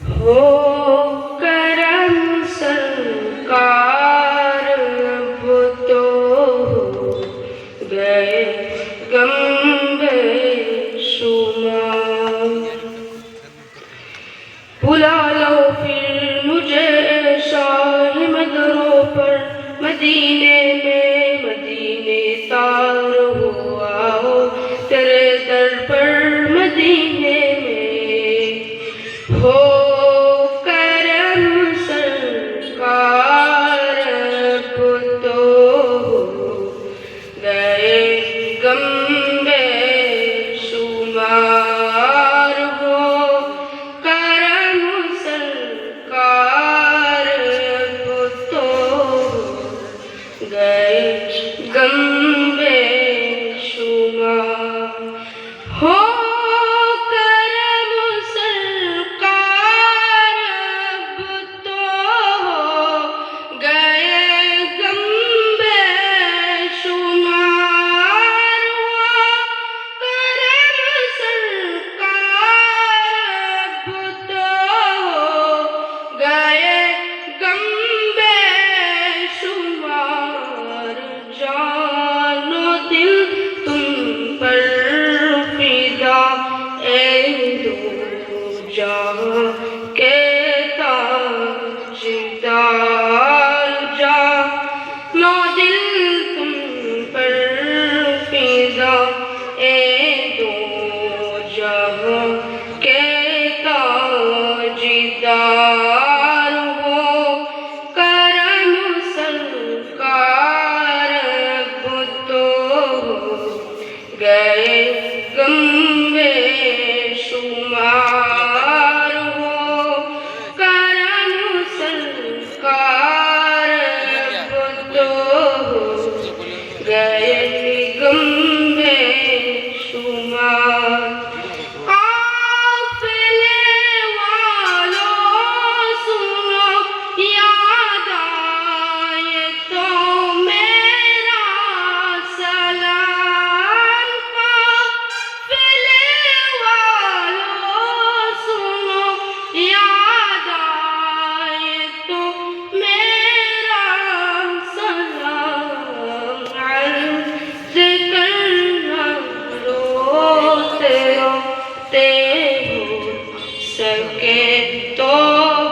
हो करम सरकार अब तो गए गम बेशुमार। बुला लो फिर मुझे शाह मदरों पर, मदीने में मदीने तार हो आओ तेरे दर पर मदीने में। हो करम सरकार अब तो गए गम बेशुमार। हो करम सरकार अब तो गए गम बेशुमार। हो करम सरकार अब तो गए गम बेशुमार। हो करम सरकार अब तो गए गम बेशुमार। जानो दिल तुम पर फिदा ए दो जहां के ताजदार। जानो दिल तुम पर फिदा ए दो जहां के ताजदार। हो करम सरकार अब तो गए गम बेशुमार। हो करम सरकार अब तो गए गम बेशुमार। काफिले वालों सुनो याद आए तो मेरा सलाम। काफिले वालों सुनो याद आए तो मेरा सलाम। अर्ज़ करना रोते रोते हो सके तो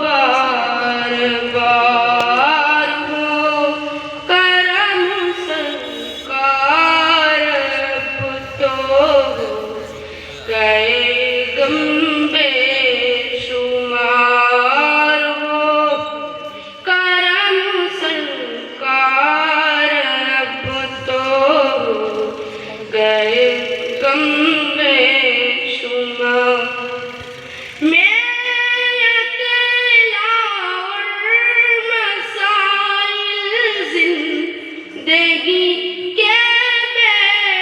बार बार। हो करम सरकार अब तो गए गम बेशुमार। हो करम सरकार अब तो गए गम बेशुमार। मैं अकेला और मसाइल जिंदगी के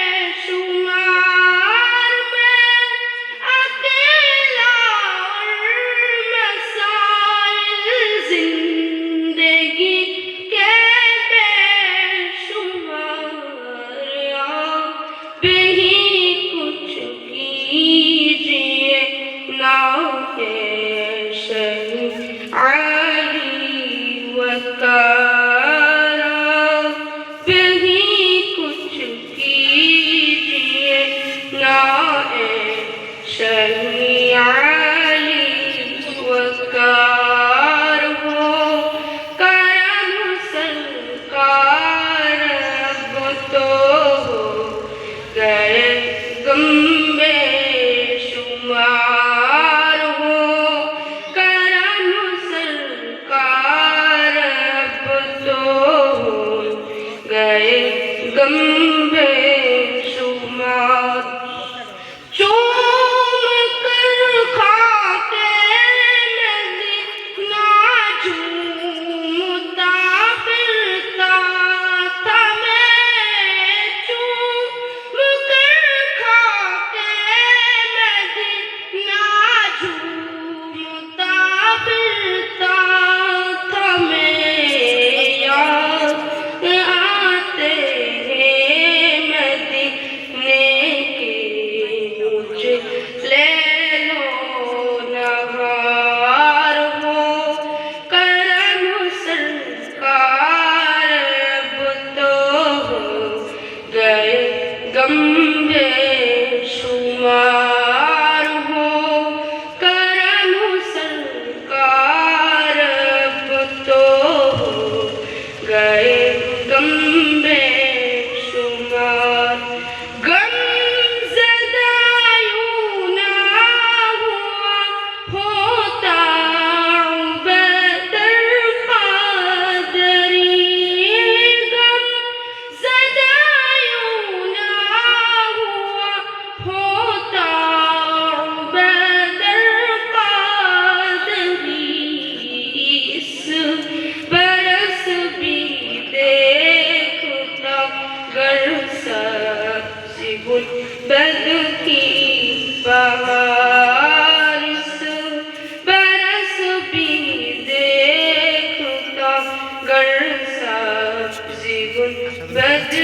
बेशुमार। मैं अकेला और मसाइल जिंदगी के बेशुमार। आप ही कुछ कीजिए ना शहीद अली वक़ार। आप ही कुछ कीजिए ना शहीद अली वक़ार। हो करम सरकार अब तो गए गम बेशुमार। हो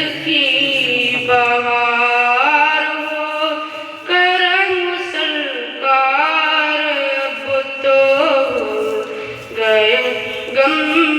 की बहार हो करम सरकार, अब तो गए गम